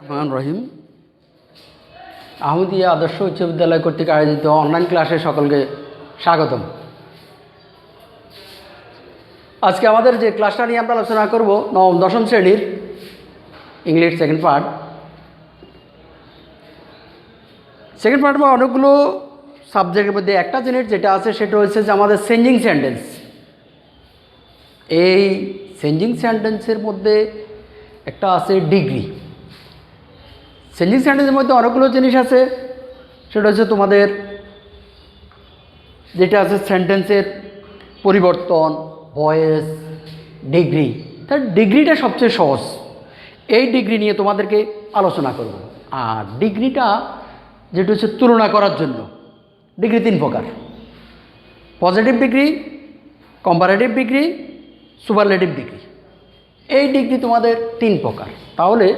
রহমান রহিম। আহমদিয়া আদর্শ উচ্চ বিদ্যালয় কর্তৃক আয়োজিত অনলাইন ক্লাসে সকলকে স্বাগতম। আজকে আমাদের যে ক্লাসটা নিয়ে আমরা আলোচনা করব নবম দশম শ্রেণীর English second part. Second part বা অনেকগুলো সাবজেক্টের মধ্যে একটা জিনিস যেটা আছে সেটা হচ্ছে যে আমাদের চেঞ্জিং সেন্টেন্স। এই চেঞ্জিং সেন্টেন্সের মধ্যে একটা আছে ডিগ্রি। চেঞ্জিং সেন্টেন্সের মধ্যে অনেকগুলো জিনিস আছে, সেটা হচ্ছে তোমাদের যেটা আছে সেন্টেন্সের পরিবর্তন, ভয়েস, ডিগ্রি। তার ডিগ্রিটা সবচেয়ে সহজ। এই ডিগ্রি নিয়ে তোমাদেরকে আলোচনা করব। আর ডিগ্রিটা যেটা হচ্ছে তুলনা করার জন্য, ডিগ্রি তিন প্রকার: positive degree, comparative degree, superlative degree. এই ডিগ্রি তোমাদের তিন প্রকার। তাহলে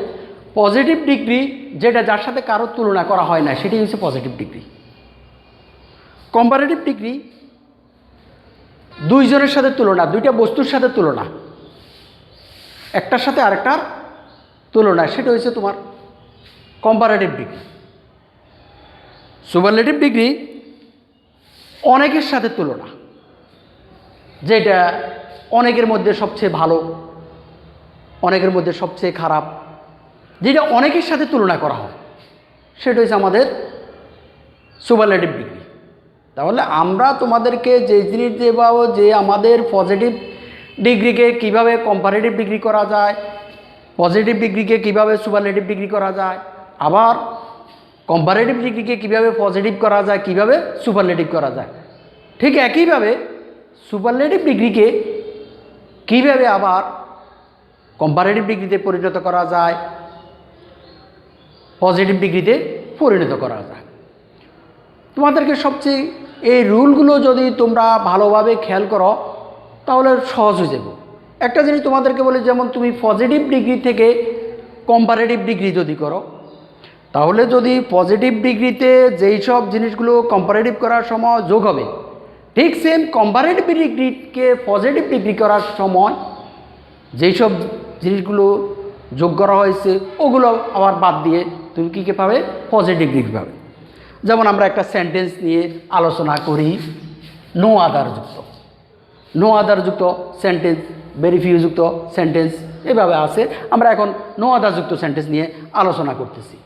পজিটিভ ডিগ্রি যেটা যার সাথে কারো তুলনা করা হয় না, সেটাই হচ্ছে পজিটিভ ডিগ্রি। কম্পারেটিভ ডিগ্রি দুইজনের সাথে তুলনা, দুইটা বস্তুর সাথে তুলনা, একটার সাথে আরেকটার তুলনা, সেটা হচ্ছে তোমার কম্পারেটিভ ডিগ্রি। সুপারলেটিভ ডিগ্রি অনেকের সাথে তুলনা, যেটা অনেকের মধ্যে সবচেয়ে ভালো, অনেকের মধ্যে সবচেয়ে খারাপ, যেটা অনেকের সাথে তুলনা করা হয়, সেটা হচ্ছে আমাদের সুপারলেটিভ ডিগ্রি। তাহলে আমরা তোমাদেরকে যে জিনিস দেবো যে আমাদের পজিটিভ ডিগ্রিকে কিভাবে কম্পারেটিভ ডিগ্রি করা যায়, পজিটিভ ডিগ্রিকে কিভাবে সুপারলেটিভ ডিগ্রি করা যায়, আবার কম্পারেটিভ ডিগ্রিকে কিভাবে পজিটিভ করা যায়, কিভাবে সুপারলেটিভ করা যায়। ঠিক একইভাবে সুপারলেটিভ ডিগ্রিকে কিভাবে আবার কম্পারেটিভ ডিগ্রিতে পরিণত করা যায়, পজিটিভ ডিগ্রিতে পরিণত করা যায়। তোমাদেরকে সবচেয়ে এই রুলগুলো যদি তোমরা ভালোভাবে খেয়াল করো তাহলে সহজ হয়ে যাবে। একটা জিনিস তোমাদেরকে বলি, যেমন তুমি পজিটিভ ডিগ্রি থেকে কম্পারেটিভ ডিগ্রি যদি করো, তাহলে যদি পজিটিভ ডিগ্রিতে যেই সব জিনিসগুলো কম্পারেটিভ করার সময় যোগ হবে, ঠিক সেম কম্পারেটিভ ডিগ্রিকে পজিটিভ ডিগ্রি করার সময় যেই সব জিনিসগুলো যোগ করা হয়েছে ওগুলো আবার বাদ দিয়ে তুমি কী পাবে? পজিটিভ ডিগ্রি পাবে। যেমন আমরা একটা সেন্টেন্স নিয়ে আলোচনা করি, নো আদারযুক্ত। নো আদারযুক্ত সেন্টেন্স, ভেরি ফিউ যুক্ত সেন্টেন্স, এভাবে আছে। আমরা এখন নো আদারযুক্ত সেন্টেন্স নিয়ে আলোচনা করতেছি।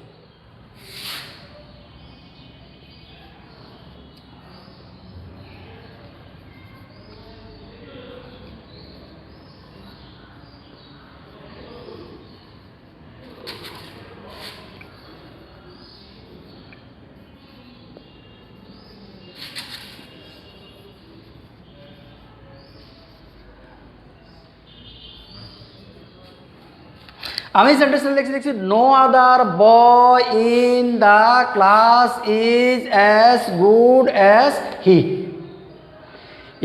আমি সেন্টেন্সটা লিখছি, no other boy in the class is as good as he.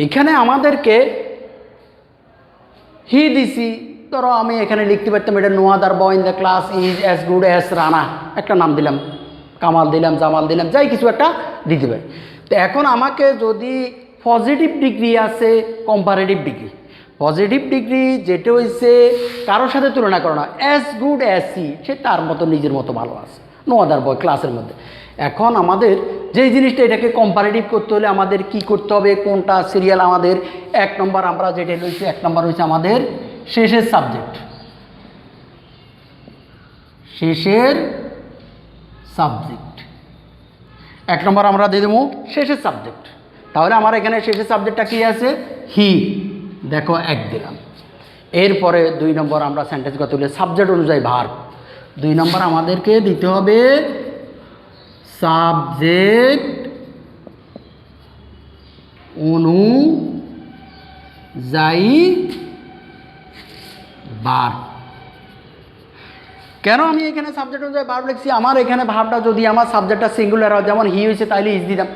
এখানে আমাদেরকে হি দিছি, ধরো আমি এখানে লিখতে পারতাম এটা no other boy in the class is as good as Rana, একটা নাম দিলাম, কামাল দিলাম, জামাল দিলাম, যাই কিছু একটা দিতে পারি। তো এখন আমাকে যদি পজিটিভ ডিগ্রি আছে, কম্পারেটিভ ডিগ্রি, পজিটিভ ডিগ্রি যেটা হয়েছে কারোর সাথে তুলনা করো না, অ্যাজ গুড অ্যাজ সি, সে তার মতো নিজের মতো ভালো আছে, নো আদার বয় ক্লাসের মধ্যে। এখন আমাদের যেই জিনিসটা এটাকে কম্পারেটিভ করতে হলে আমাদের কি করতে হবে, কোনটা সিরিয়াল আমাদের এক নম্বর, আমরা যেটা রয়েছে এক নম্বর হয়েছে আমাদের শেষের সাবজেক্ট, শেষের সাবজেক্ট এক নম্বর আমরা দিয়ে দেবো শেষের সাবজেক্ট। তাহলে আমার এখানে শেষের সাবজেক্টটা কি আছে? হি, দেখো এক দিলাম। এরপরে দুই নম্বর আমরা সেন্টেন্স করতে হলে সাবজেক্ট অনুযায়ী ভার্ব, দুই নম্বর আমাদেরকে দিতে হবে সাবজেক্ট অনুযায়ী ভার্ব। কেন আমি এখানে সাবজেক্ট অনুযায়ী ভার্ব লিখছি? আমার এখানে ভার্বটা যদি আমার সাবজেক্টটা সিঙ্গুলার হয়, যেমন হি হয়েছে তাহলে ইজ দিতাম।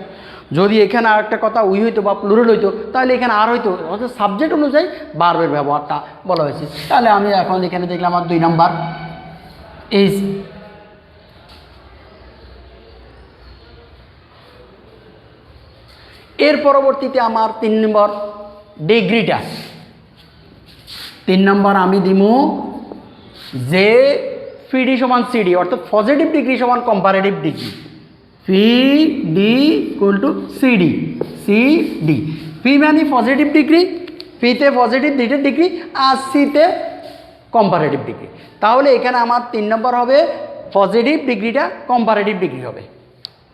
যদি এখানে আর একটা কথা উই হইতো বা প্লুরাল হইতো তাহলে এখানে আর হইতো। অর্থাৎ সাবজেক্ট অনুযায়ী ভার্বের ব্যবহারটা বলা হয়েছে। তাহলে আমি এখন এখানে দেখলাম আমার দুই নাম্বার ইজ। এর পরবর্তীতে আমার তিন নম্বর ডিগ্রিটা, তিন নম্বর আমি দিব যে পিডি সমান সিডি, অর্থাৎ পজিটিভ ডিগ্রি সমান comparative degree. PD equal to CD, CD. P মানে পজিটিভ ডিগ্রি, পিতে পজিটিভ ডিগ্রি আর সিতে কম্পারেটিভ ডিগ্রি। তাহলে এখানে আমার 3 নম্বর হবে পজিটিভ ডিগ্রিটা কম্পারেটিভ ডিগ্রি হবে।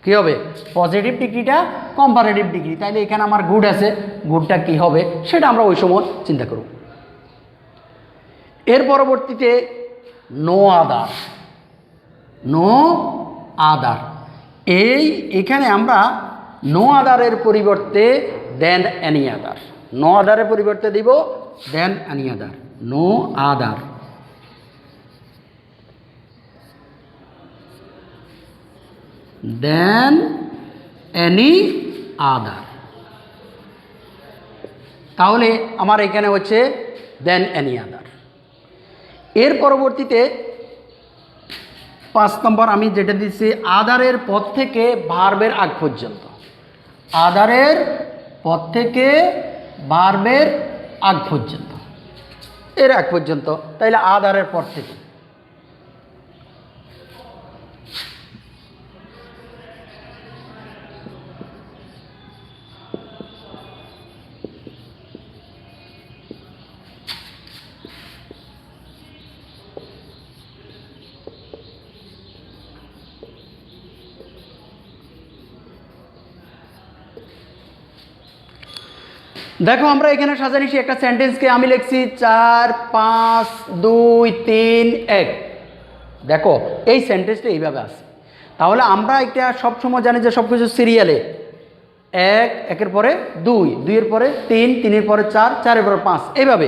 কী হবে? পজিটিভ ডিগ্রিটা কম্পারেটিভ ডিগ্রি। তাহলে এখানে আমার গুড আছে, গুডটা কী হবে সেটা আমরা ওই সময় চিন্তা করব। এর পরবর্তীতে নো আদার, নো আদার। এখানে আমরা নো আদারের পরিবর্তে দেন এনি আদার, নো আদারের পরিবর্তে দিব then any other, no other. Then any other. তাহলে আমার এখানে হচ্ছে দেন এনি আদার। এর পরবর্তীতে 5 নম্বর আমি যেটা দিচ্ছি, আদারের পদ থেকে ভার্বের আগ পর্যন্ত, আদারের পদ থেকে ভার্বের আগ পর্যন্ত, এর আগ পর্যন্ত। তাইলে আদারের পর থেকে দেখো আমরা এখানে সাজানিছি একটা সেন্টেন্সকে আমি লিখছি 4 5 2 3 1। দেখো এই সেন্টেন্সটা এইভাবে আছে। তাহলে আমরা এটা সবসময় জানি যে সব কিছু সিরিয়ালে 1 1-এর পরে 2 2-এর পরে 3 3-এর পরে 4 4-এর পরে 5 এইভাবে।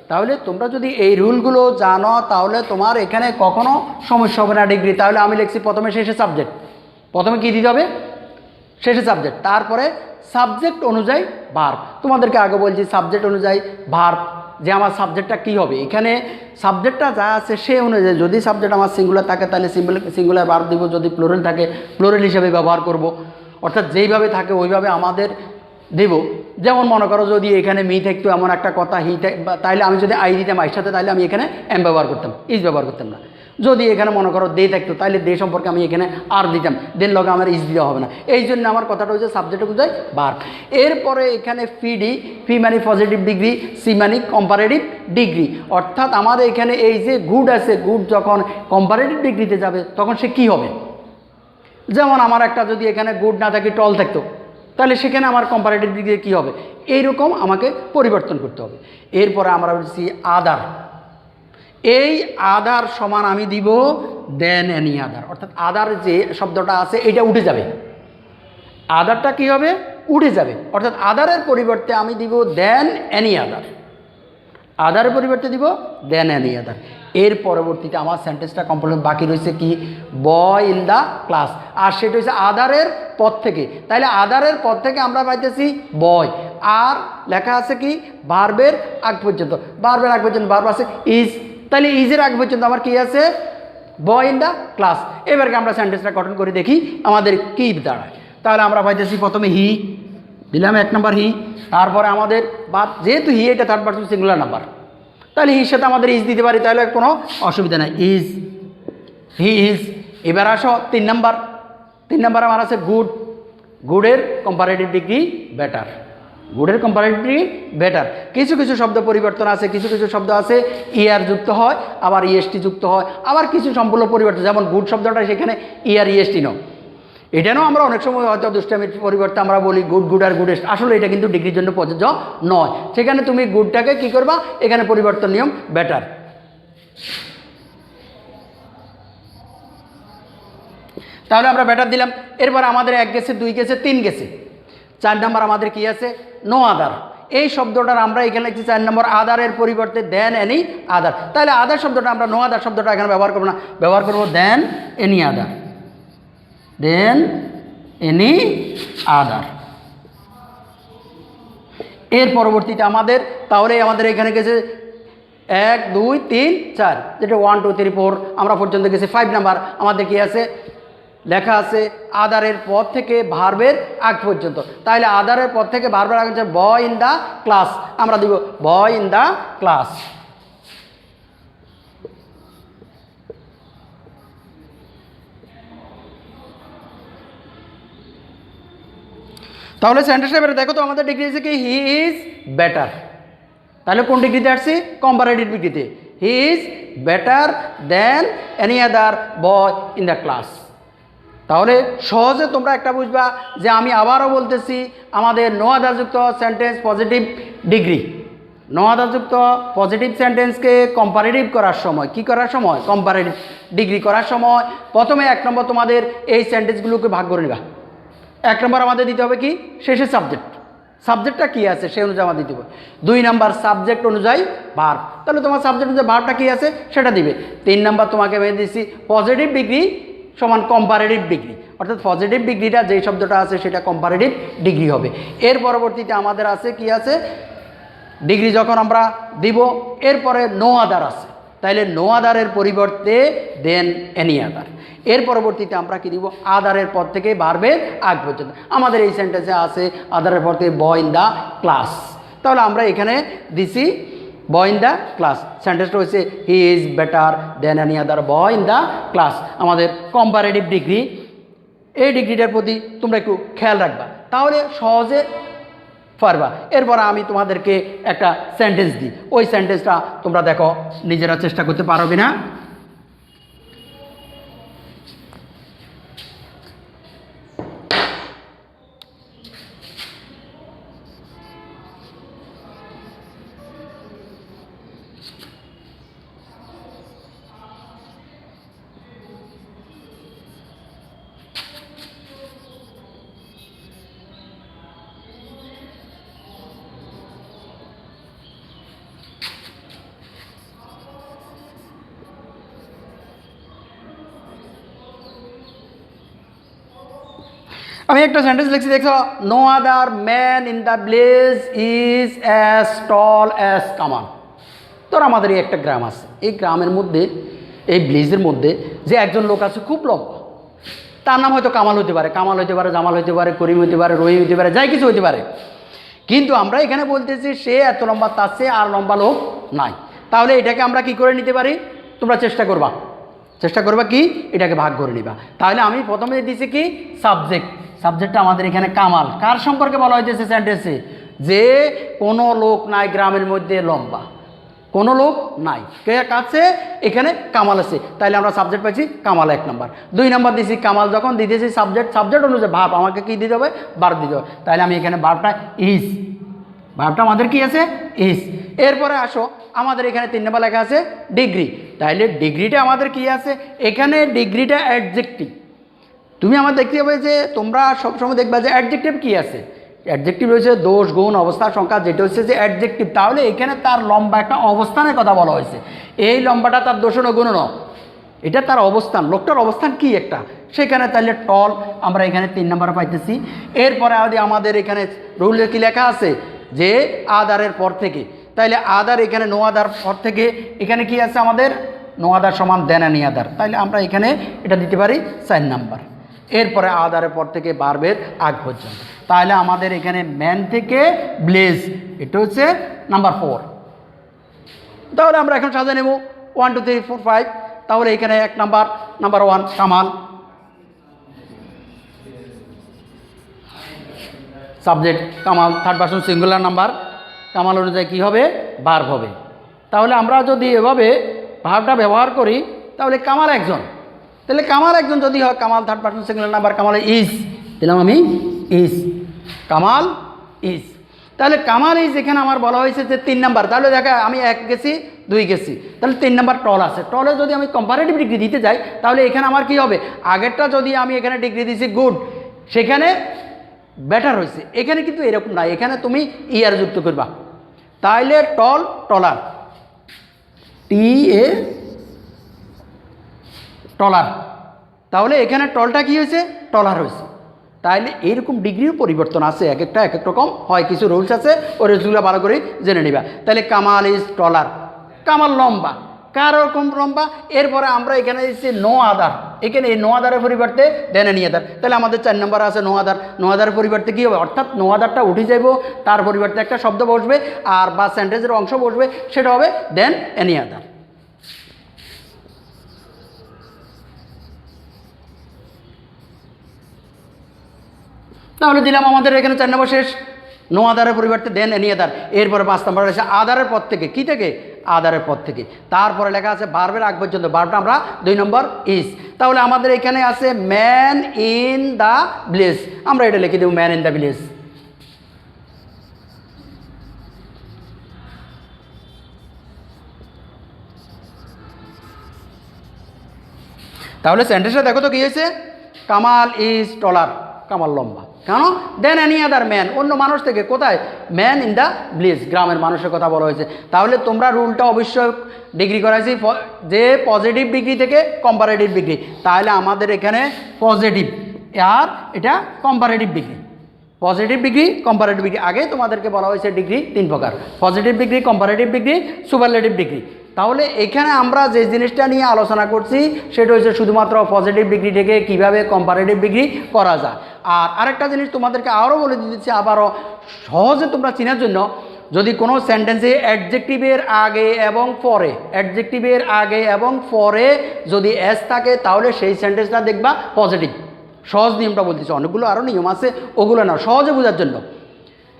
তাহলে তোমরা যদি এই রুলগুলো জানো তাহলে তোমার এখানে কখনো সমস্যা হবে না ডিগ্রি। তাহলে আমি লিখছি প্রথমে শেষে সাবজেক্ট, প্রথমে কী দিতে হবে? শেষে সাবজেক্ট, তারপরে সাবজেক্ট অনুযায়ী ভার্ব। তোমাদেরকে আগে বলছি সাবজেক্ট অনুযায়ী ভার্ব, যে আমার সাবজেক্টটা কী হবে। এখানে সাবজেক্টটা যা আছে সে অনুযায়ী, যদি সাবজেক্ট আমার সিঙ্গুলার থাকে তাহলে সিঙ্গুলার ভার্ব দিব, যদি প্লুরাল থাকে প্লুরাল হিসেবে ব্যবহার করব। অর্থাৎ যেইভাবে থাকে ওইভাবে আমাদের দেব। যেমন মনে করো যদি এখানে মি থাকতো এমন একটা কথা, হি তাইলে আমি যদি আই দিতাম আইর সাথে, তাহলে আমি এখানে এম ব্যবহার করতাম, ইজ ব্যবহার করতাম না। যদি এখানে মনে করো দে থাকতো তাহলে দে সম্পর্কে আমি এখানে আর দিতাম, দেন লগে আমার ইজ দেওয়া হবে না। এই জন্য আমার কথাটা হচ্ছে সাবজেক্ট অনুযায়ী ভার্ব। এরপরে এখানে পিডি, পি মানে পজিটিভ ডিগ্রি, সি মানে কম্পারেটিভ ডিগ্রি। অর্থাৎ আমাদের এখানে এই যে গুড আছে, গুড যখন কম্পারেটিভ ডিগ্রিতে যাবে তখন সে কী হবে? যেমন আমার একটা যদি এখানে গুড না থাকে টল থাকতো, তাহলে সেখানে আমার কম্পারেটিভ ডিগ্রি কী হবে? এইরকম আমাকে পরিবর্তন করতে হবে। এরপরে আমরা বলছি আদার। এই আদার সমান আমি দিব দেন এনি আদার। অর্থাৎ আদার যে শব্দটা আছে এটা উঠে যাবে, আদারটা কী হবে? উঠে যাবে। অর্থাৎ আদারের পরিবর্তে আমি দিব দেন এনি আদার, আদারের পরিবর্তে দিব দেন এনি আদার। এর পরবর্তীতে আমার সেন্টেন্সটা কমপ্লিট, বাকি রয়েছে কি? Boy in the class. আর সেটা হচ্ছে আদারের পদ থেকে। তাইলে আদারের পদ থেকে আমরা পাইতেছি বয়, আর লেখা আছে কি? ভার্বের আগ পর্যন্ত। ভার্বের আগ পর্যন্ত ভার্ব আছে ইজ, তাহলে ইজের আগ পর্যন্ত আমার কি আছে? Boy in the class. এবারকে আমরা সেন্টেন্সটা গঠন করে দেখি আমাদের কী দাঁড়ায়। তাহলে আমরা পাইতেছি প্রথমে হি দিলাম 1 নম্বর হি, তারপরে আমাদের বাদ, যেহেতু হি এটা থার্ড পারসন সিঙ্গুলার নাম্বার, তাহলে হির সাথে আমাদের ইজ দিতে পারি, তাহলে কোনো অসুবিধা নাই, ইজ, হি ইজ। এবার আসো 3 নম্বর। 3 নম্বর আমার আছে গুড। গুডের কম্পারেটিভ ডিগ্রি বেটার, গুডের কম্পারেটিভ ডিগ্রি বেটার। কিছু কিছু শব্দ পরিবর্তন আছে, কিছু কিছু শব্দ আছে ইয়ার যুক্ত হয়, আবার ইএসটি যুক্ত হয়, আবার কিছু সম্পূর্ণ পরিবর্তন। যেমন গুড শব্দটা সেখানে ইয়ার ইএসটি নয়। এটাও আমরা অনেক সময় হয়তো দুষ্টামির পরিবর্তে আমরা বলি গুড গুড আর গুডেস্ট, আসলে এটা কিন্তু ডিগ্রির জন্য প্রযোজ্য নয়। সেখানে তুমি গুডটাকে কী করবা? এখানে পরিবর্তন নিয়ম বেটার। তাহলে আমরা বেটার দিলাম। এরপর আমাদের 1 গেছে, 2 গেছে, 3 গেছে। 4 নম্বর আমাদের কি আছে? No other. এই শব্দটার আমরা এখানে লিখছি 4 নম্বর, আদারের পরিবর্তে দেন এনি আদার। তাহলে আদার শব্দটা আমরা নো আদার শব্দটা এখানে ব্যবহার করবো না, ব্যবহার করবো দেন এনি আদার, দেন এনি আদার। এর পরবর্তীতে আমাদের তাহলে আমাদের এখানে গেছে 1 2 3 4, যেটা 1 2 3 4 আমরা পর্যন্ত গেছি। 5 নাম্বার আমাদের কি আছে? লেখা আছে আদারের পদ থেকে ভার্বের আগ পর্যন্ত। তাহলে আদারের পদ থেকে ভার্বের আগ পর্যন্ত বয় ইন দ্য ক্লাস, আমরা দিব বয় ইন দ্য ক্লাস। তাহলে সেন্টেন্সটা এবারে দেখো তো আমাদের ডিগ্রি আছে কি হি ইজ বেটার, তাহলে কোন ডিগ্রিতে আসছি? কম্পারেটিভ ডিগ্রিতে। He is better then any other boy in the class. তাহলে সহজে তোমরা একটা বুঝবা যে আমি আবারও বলতেছি আমাদের নো আদারযুক্ত সেন্টেন্স পজিটিভ ডিগ্রি, নো আদারযুক্ত পজিটিভ সেন্টেন্সকে কম্পারেটিভ করার সময় কি করার সময়? কম্পারেটিভ ডিগ্রি করার সময় প্রথমে 1 নম্বর তোমাদের এই সেন্টেন্সগুলোকে ভাগ করে নিবা। 1 নম্বর আমাদের দিতে হবে কি? শেষে সাবজেক্ট, সাবজেক্টটা কী আছে সেই অনুযায়ী আমাদের দিতে হবে। 2 নম্বর সাবজেক্ট অনুযায়ী ভার্ব, তাহলে তোমার সাবজেক্ট অনুযায়ী ভার্বটা কী আছে সেটা দিবে। 3 নম্বর তোমাকে আমি দিচ্ছি পজিটিভ ডিগ্রি সমান কম্পারেটিভ ডিগ্রি, অর্থাৎ পজিটিভ ডিগ্রিটা যেই শব্দটা আছে সেটা কম্পারেটিভ ডিগ্রি হবে। এর পরবর্তীতে আমাদের আছে কি আছে? ডিগ্রি যখন আমরা দিব এরপরে নো আদার আছে, তাইলে নো আদারের পরিবর্তে দেন এনি আদার। এর পরবর্তীতে আমরা কি দিব? আদারের পর থেকে ভার্বের আগ পর্যন্ত। আমাদের এই সেন্টেন্সে আছে আদারের পর থেকে বয় ইন দ্য ক্লাস, তাহলে আমরা এখানে দিছি বয় ইন দ্য ক্লাস। সেন্টেন্সটা হচ্ছে he is better then any other boy in the class. আমাদের কম্পারেটিভ ডিগ্রি, এই ডিগ্রিটার প্রতি তোমরা একটু খেয়াল রাখবা, তাহলে সহজে পারবা। এরপর আমি তোমাদেরকে একটা সেন্টেন্স দিই, ওই সেন্টেন্সটা তোমরা দেখো নিজেরা চেষ্টা করতে পারবে না। আমি একটা সেন্টেন্স লিখছি, দেখছো no other man in the village is as tall as Kamal. তোর আমাদের এই একটা গ্রাম আছে, এই গ্রামের মধ্যে এই ভিলেজের মধ্যে যে একজন লোক আছে খুব লম্বা, তার নাম হয়তো কামাল হতে পারে, কামাল হতে পারে, জামাল হতে পারে, করিম হতে পারে, রহিম হতে পারে, যাই কিছু হতে পারে, কিন্তু আমরা এখানে বলতেছি সে এত লম্বা, তার চেয়ে আর লম্বা লোক নাই। তাহলে এটাকে আমরা কি করে নিতে পারি? তোমরা চেষ্টা করবা কি এটাকে ভাগ করে নিবা। তাহলে আমি প্রথমে দিয়েছি কি সাবজেক্ট, সাবজেক্টটা আমাদের এখানে কামাল। কার সম্পর্কে বলা হয়েছে সেন্টেন্সে? যে কোনো লোক নাই গ্রামের মধ্যে লম্বা, কোনো লোক নাই, কে কাছে এখানে কামাল আছে, তাইলে আমরা সাবজেক্ট পাইছি কামাল 1 নম্বর। 2 নম্বর দিয়েছি কামাল, যখন দিতেছি সাবজেক্ট, সাবজেক্ট অনুযায়ী ভাব আমাকে কি দিতে হবে? ভার্ব দিতে হবে, তাহলে আমি এখানে ভার্বটা ইজ, ভার্বটা আমাদের কি আছে? ইজ। এরপরে আসো আমাদের এখানে 3 নম্বর লেখা আছে ডিগ্রি, তাইলে ডিগ্রিটা আমাদের কি আছে? এখানে ডিগ্রিটা অ্যাডজেক্টিভ। তুমি আমার দেখতে হবে যে তোমরা সবসময় দেখবা যে অ্যাডজেক্টিভ কি আছে। অ্যাডজেক্টিভ রয়েছে দোষ, গুণ, অবস্থা, সংখ্যা, যেটা হচ্ছে যে অ্যাডজেক্টিভ। তাহলে এখানে তার লম্বা একটা অবস্থানের কথা বলা হয়েছে, এই লম্বাটা তার দোষ না গুণ নয়, এটা তার অবস্থান, লোকটার অবস্থান কি একটা সেখানে। তাহলে টল আমরা এখানে 3 নম্বর পাইতেছি। এরপরে আমাদের এখানে রুলে কি লেখা আছে? যে আদারের পর থেকে, তাইলে আদার এখানে নো আদার পর থেকে এখানে কি আছে আমাদের? নো আদার সমান দেন এনি আদার, তাইলে আমরা এখানে এটা দিতে পারি 4 নম্বর। এরপরে আদারের পর থেকে ভার্বের আগ পর্যন্ত, তাহলে আমাদের এখানে ম্যান থেকে ব্লেজ, এটা হচ্ছে নাম্বার 4। তাহলে আমরা এখন সাজা নেব 1 2 3 4 5। তাহলে এখানে 1 নম্বর, number 1 Kamal, subject Kamal, third person singular number, Kamal অনুযায়ী কী হবে? ভার্ব হবে। তাহলে আমরা যদি এভাবে ভার্বটা ব্যবহার করি তাহলে কামাল একজন, তাহলে কামাল একজন যদি হয়, Kamal third person singular number, Kamal is, দিলাম আমি ইজ, কামাল ইজ। তাহলে কামাল ইজ এখানে আমার বলা হয়েছে যে 3 নম্বর, তাহলে দেখা আমি 1 গেছি 2 গেছি, তাহলে 3 নম্বর টল আছে। টলে যদি আমি কম্পারেটিভ ডিগ্রি দিতে যাই তাহলে এখানে আমার কি হবে? আগেরটা যদি আমি এখানে ডিগ্রি দিয়েছি গুড, সেখানে বেটার হয়েছে, এখানে কিন্তু এরকম না, এখানে তুমি ইয়ার যুক্ত করবা, তাইলে টল টলার, টি এ টলার, তাহলে এখানে টলটা কি হয়েছে? টলার হয়েছে। তাইলে এইরকম ডিগ্রিও পরিবর্তন আছে, এক একটা এক এক রকম হয়, কিছু রুলস আছে, ওই রুলসগুলো ভালো করে জেনে নিবা। তাহলে কামাল ইজ টলার, কামাল লম্বা, কার রকম লম্বা? এরপরে আমরা এখানে দিচ্ছি নো আদার, এখানে এই নো আদারের পরিবর্তে দেন এনি আদার, তাহলে আমাদের 4 নম্বর আছে নো আদার। নো আদারের পরিবর্তে কী হবে? অর্থাৎ নো আদারটা উঠে যাব, তার পরিবর্তে একটা শব্দ বসবে আর বা সেন্টেন্সের অংশ বসবে, সেটা হবে দেন এনি আদার। তাহলে দিলাম আমাদের এখানে 4 নম্বর শেষ। নো আদারের পরিবর্তে দেন এনি আদার। এরপরে 5 নম্বর আছে আদারের পদ থেকে, কি থেকে? আদারের পদ থেকে। তারপরে লেখা আছে ভার্বের আগ পর্যন্ত, ভার্বটা আমরা 2 নম্বর ইজ। তাহলে আমাদের এখানে আছে ম্যান ইন দ্য ভিলেজ, আমরা এটা লিখে দেব ম্যান ইন দ্য ভিলেজ। তাহলে সেন্টেন্সটা দেখো তো কী হয়েছে, কামাল ইজ টলার, কামাল লম্বা। কেন? দেন এনি আদার ম্যান, অন্য মানুষ থেকে। কোথায়? ম্যান ইন দ্য ভিলেজ, গ্রামের মানুষের কথা বলা হয়েছে। তাহলে তোমরা রুলটা অবশ্যই ডিগ্রি করাইছি যে পজিটিভ ডিগ্রি থেকে কম্পারেটিভ ডিগ্রি। তাহলে আমাদের এখানে পজিটিভ আর এটা comparative degree, positive degree comparative degree. আগে তোমাদেরকে বলা হয়েছে ডিগ্রি 3 প্রকার, positive degree, comparative degree, superlative degree. তাহলে এখানে আমরা যে জিনিসটা নিয়ে আলোচনা করছি সেটা হচ্ছে শুধুমাত্র পজিটিভ ডিগ্রি থেকে কিভাবে কম্পারেটিভ ডিগ্রি করা যায়। আর আরেকটা জিনিস তোমাদেরকে আরও বলে দিচ্ছি, আবারও সহজে তোমরা চেনার জন্য, যদি কোনো সেন্টেন্সে অ্যাডজেক্টিভের আগে এবং পরে, অ্যাডজেক্টিভের আগে এবং পরে যদি এস থাকে তাহলে সেই সেন্টেন্সটা দেখবা পজিটিভ। সহজ নিয়মটা বলতেছি, অনেকগুলো আরও নিয়ম আছে, ওগুলো না, সহজে বোঝার জন্য।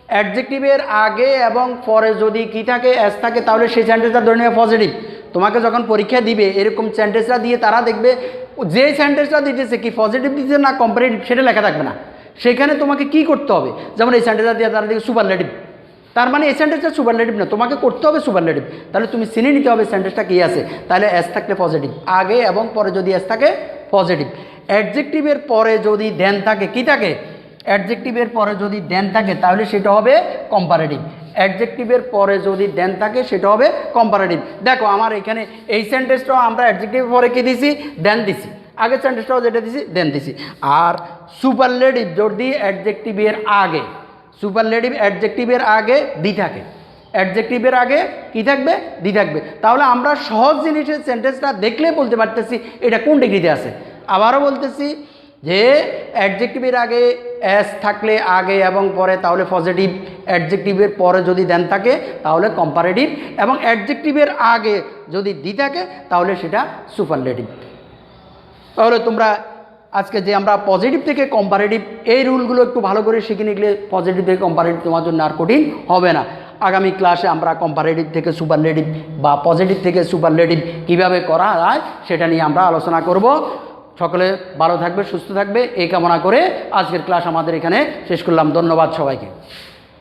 অ্যাডজেক্টিভের আগে এবং পরে যদি কী থাকে, এস থাকে, তাহলে সেই সেন্টেন্সটা ধরে নেবে পজিটিভ। তোমাকে যখন পরীক্ষা দিবে এরকম সেন্টেন্সটা দিয়ে তারা দেখবে যে সেন্টেন্সটা দিতেছে কি পজিটিভ দিতেছে না কম্পারেটিভ সেটা লেখা থাকবে না। সেখানে তোমাকে কি করতে হবে, যেমন এই সেন্টেন্সটা দিয়ে তারা দেখবে সুপারলেটিভ, তার মানে এই সেন্টেন্সটা সুপারলেটিভ না, তোমাকে করতে হবে সুপারলেটিভ। তাহলে তুমি চিনে নিতে হবে সেন্টেন্সটা কী আছে। তাহলে এস থাকলে পজিটিভ, আগে এবং পরে যদি এস থাকে পজিটিভ। অ্যাডজেক্টিভের পরে যদি দেন থাকে, কি থাকে? অ্যাডজেক্টিভের পরে যদি দেন থাকে তাহলে সেটা হবে কম্পারেটিভ। অ্যাডজেক্টিভের পরে যদি দেন থাকে সেটা হবে কম্পারেটিভ। দেখো আমার এখানে এই সেন্টেন্সটাও আমরা অ্যাডজেক্টিভের পরে কী দিছি? দেন দিছি। আগের সেন্টেন্সটাও যেটা দিছি দেন দিছি। আর সুপারলেটিভ যদি অ্যাডজেক্টিভের আগে, সুপারলেটিভ অ্যাডজেক্টিভের আগে দি থাকে, অ্যাডজেক্টিভের আগে কি থাকবে? দি থাকবে। তাহলে আমরা সহজ জিনিসের সেন্টেন্সটা দেখলে বলতে পারতেছি এটা কোন ডিগ্রিতে আছে। আবারও বলতেছি যে অ্যাডজেক্টিভের আগে এস থাকলে আগে এবং পরে তাহলে পজিটিভ, অ্যাডজেক্টিভের পরে যদি দেন থাকে তাহলে কম্পারেটিভ, এবং অ্যাডজেক্টিভের আগে যদি দি থাকে তাহলে সেটা সুপারলেটিভ। তাহলে তোমরা আজকে যে আমরা পজিটিভ থেকে কম্পারেটিভ এই রুলগুলো একটু ভালো করে শিখে নিলে পজিটিভ থেকে কম্পারেটিভ তোমার জন্য আর কঠিন হবে না। আগামী ক্লাসে আমরা কম্পারেটিভ থেকে সুপারলেটিভ বা পজিটিভ থেকে সুপারলেটিভ কীভাবে করা যায় সেটা নিয়ে আমরা আলোচনা করব। সকলে ভালো থাকবে, সুস্থ থাকবে এই কামনা করে আজকের ক্লাস আমাদের এখানে শেষ করলাম। ধন্যবাদ সবাইকে।